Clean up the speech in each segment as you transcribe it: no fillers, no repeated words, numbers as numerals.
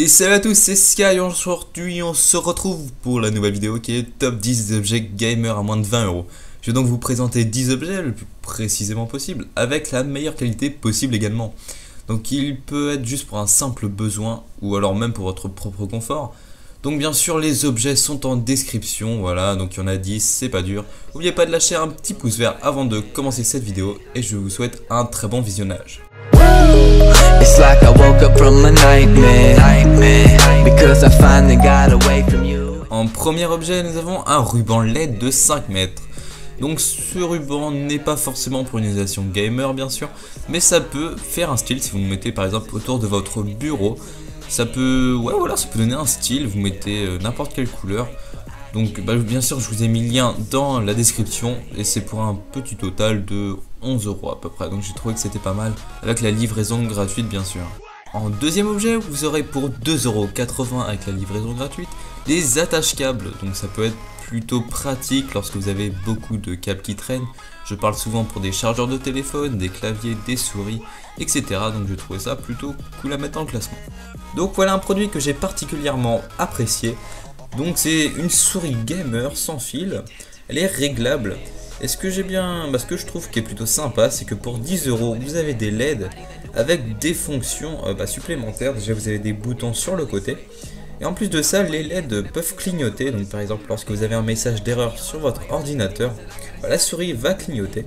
Et salut à tous, c'est Sky. Aujourd'hui on se retrouve pour la nouvelle vidéo qui est top 10 objets gamer à moins de 20 euros. Je vais donc vous présenter 10 objets le plus précisément possible, avec la meilleure qualité possible également. Donc il peut être juste pour un simple besoin, ou alors même pour votre propre confort. Donc bien sûr les objets sont en description, voilà, donc il y en a 10, c'est pas dur. N'oubliez pas de lâcher un petit pouce vert avant de commencer cette vidéo, et je vous souhaite un très bon visionnage. It's like I woke up from a nightmare because I finally got away from you. En premier objet, nous avons un ruban LED de 5 mètres. Donc ce ruban n'est pas forcément pour une utilisation gamer bien sûr, mais ça peut faire un style si vous le mettez par exemple autour de votre bureau. Ça peut, ça peut donner un style, vous mettez n'importe quelle couleur. Donc bien sûr je vous ai mis le lien dans la description et c'est pour un petit total de 11 euros à peu près. Donc j'ai trouvé que c'était pas mal avec la livraison gratuite bien sûr. En deuxième objet vous aurez pour 2,80 € avec la livraison gratuite des attaches câbles. Donc ça peut être plutôt pratique lorsque vous avez beaucoup de câbles qui traînent. Je parle souvent pour des chargeurs de téléphone, des claviers, des souris, etc. Donc je trouvais ça plutôt cool à mettre en classement. Donc voilà un produit que j'ai particulièrement apprécié. Donc c'est une souris gamer sans fil, elle est réglable. Et ce que je trouve qui est plutôt sympa, c'est que pour 10 € vous avez des LED avec des fonctions supplémentaires. Déjà vous avez des boutons sur le côté. Et en plus de ça, les LED peuvent clignoter. Donc par exemple lorsque vous avez un message d'erreur sur votre ordinateur, la souris va clignoter.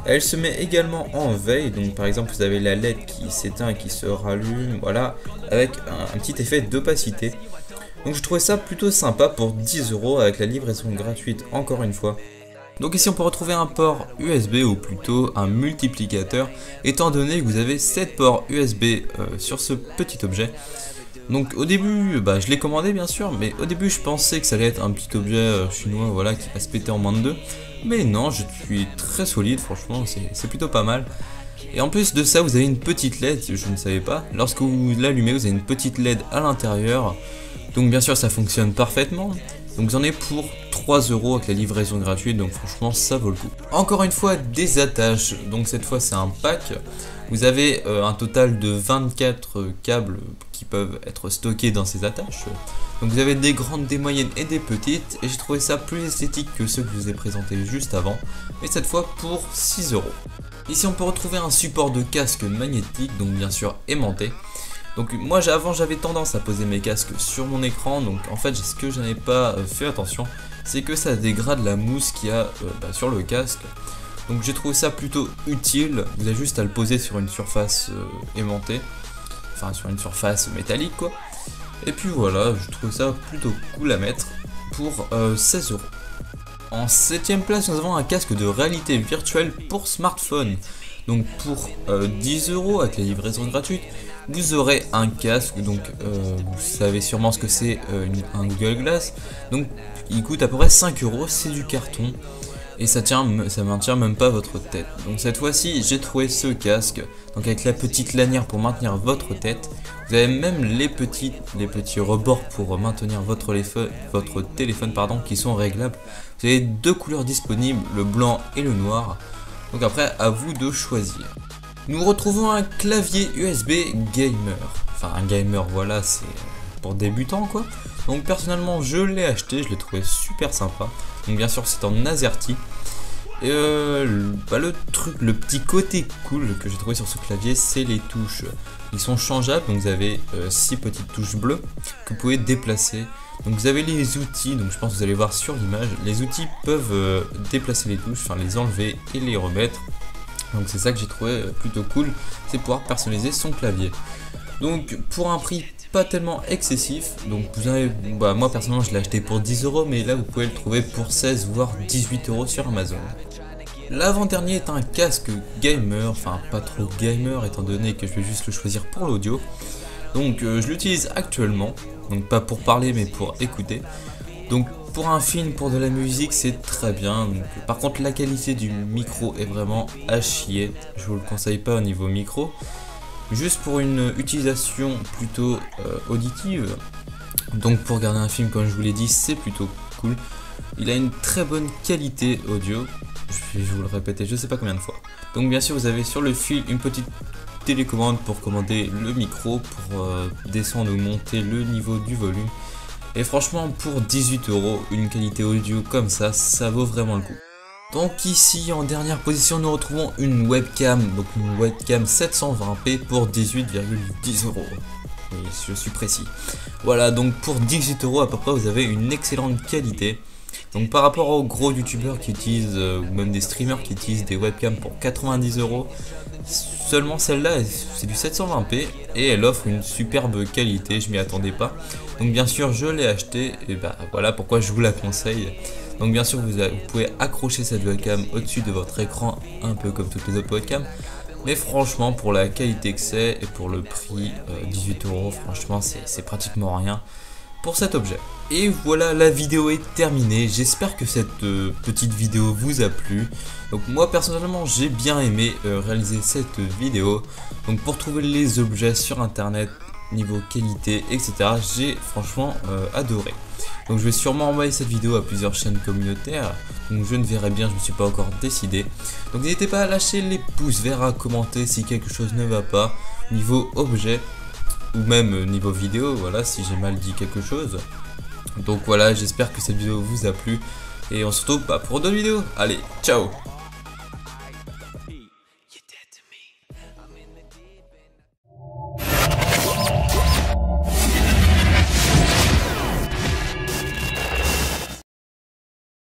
Elle se met également en veille, donc par exemple vous avez la LED qui s'éteint et qui se rallume, voilà, avec un petit effet d'opacité. Donc je trouvais ça plutôt sympa pour 10 € avec la livraison gratuite encore une fois. Donc ici on peut retrouver un port USB ou plutôt un multiplicateur étant donné que vous avez 7 ports USB sur ce petit objet. Donc au début je l'ai commandé bien sûr, mais au début je pensais que ça allait être un petit objet chinois voilà, qui va se péter en moins de 2. Mais non, je suis très solide, franchement c'est plutôt pas mal. Et en plus de ça vous avez une petite LED, je ne savais pas, lorsque vous l'allumez vous avez une petite LED à l'intérieur. Donc bien sûr ça fonctionne parfaitement. Donc j'en ai pour 3 € avec la livraison gratuite, donc franchement ça vaut le coup. Encore une fois des attaches, donc cette fois c'est un pack. Vous avez un total de 24 câbles qui peuvent être stockés dans ces attaches. Donc vous avez des grandes, des moyennes et des petites. Et j'ai trouvé ça plus esthétique que ceux que je vous ai présentés juste avant. Mais cette fois pour 6 €. Ici on peut retrouver un support de casque magnétique, donc bien sûr aimanté. Donc moi avant j'avais tendance à poser mes casques sur mon écran, donc en fait ce que je n'avais pas fait attention, c'est que ça dégrade la mousse qu'il y a sur le casque. Donc j'ai trouvé ça plutôt utile, vous avez juste à le poser sur une surface aimantée, enfin sur une surface métallique quoi. Et puis voilà, je trouve ça plutôt cool à mettre pour 16 €. En 7ème place nous avons un casque de réalité virtuelle pour smartphone. Donc pour 10 € avec la livraison gratuite, vous aurez un casque, donc vous savez sûrement ce que c'est un Google Glass. Donc il coûte à peu près 5 €, c'est du carton et ça maintient même pas votre tête. Donc cette fois-ci j'ai trouvé ce casque, donc avec la petite lanière pour maintenir votre tête. Vous avez même les petits rebords pour maintenir votre téléphone qui sont réglables. Vous avez deux couleurs disponibles, le blanc et le noir. Donc après, à vous de choisir. Nous retrouvons un clavier USB gamer. Enfin, un gamer, voilà, c'est pour débutants quoi. Donc personnellement, je l'ai acheté, je l'ai trouvé super sympa. Donc bien sûr, c'est en AZERTY. Et le petit côté cool que j'ai trouvé sur ce clavier, c'est les touches. Ils sont changeables, donc vous avez 6 petites touches bleues que vous pouvez déplacer. Donc vous avez les outils, donc je pense que vous allez voir sur l'image, les outils peuvent déplacer les touches, enfin les enlever et les remettre. Donc c'est ça que j'ai trouvé plutôt cool, c'est pouvoir personnaliser son clavier. Donc pour un prix pas tellement excessif, donc vous avez, moi personnellement je l'ai acheté pour 10 €, mais là vous pouvez le trouver pour 16 voire 18 € sur Amazon. L'avant-dernier est un casque gamer, enfin pas trop gamer étant donné que je vais juste le choisir pour l'audio. Donc je l'utilise actuellement, donc pas pour parler mais pour écouter. Donc pour un film, pour de la musique c'est très bien. Donc, par contre la qualité du micro est vraiment à chier, je vous le conseille pas au niveau micro. Juste pour une utilisation plutôt auditive, donc pour regarder un film comme je vous l'ai dit c'est plutôt cool. Il a une très bonne qualité audio, je vais vous le répéter je sais pas combien de fois. Donc bien sûr vous avez sur le fil une petite télécommande pour commander le micro, pour descendre ou monter le niveau du volume. Et franchement, pour 18 €, une qualité audio comme ça vaut vraiment le coup. Donc ici en dernière position nous retrouvons une webcam, donc une webcam 720p pour 18,10 €. Oui, je suis précis. Voilà, donc pour 18 € à peu près vous avez une excellente qualité. Donc par rapport aux gros youtubeurs qui utilisent, ou même des streamers qui utilisent des webcams pour 90 €, seulement celle-là c'est du 720p et elle offre une superbe qualité, je m'y attendais pas. Donc bien sûr je l'ai acheté et bah voilà pourquoi je vous la conseille. Donc bien sûr vous pouvez accrocher cette webcam au-dessus de votre écran, un peu comme toutes les autres webcams. Mais franchement pour la qualité que c'est et pour le prix, 18 €, franchement c'est pratiquement rien pour cet objet. Et voilà, la vidéo est terminée. J'espère que cette petite vidéo vous a plu. Donc moi personnellement j'ai bien aimé réaliser cette vidéo. Donc pour trouver les objets sur internet, niveau qualité, etc., j'ai franchement adoré. Donc je vais sûrement envoyer cette vidéo à plusieurs chaînes communautaires. Donc je ne verrai bien, je ne me suis pas encore décidé. Donc n'hésitez pas à lâcher les pouces verts, à commenter si quelque chose ne va pas niveau objet ou même niveau vidéo, voilà, si j'ai mal dit quelque chose. Donc voilà, j'espère que cette vidéo vous a plu et on se retrouve pour d'autres vidéos. Allez, ciao!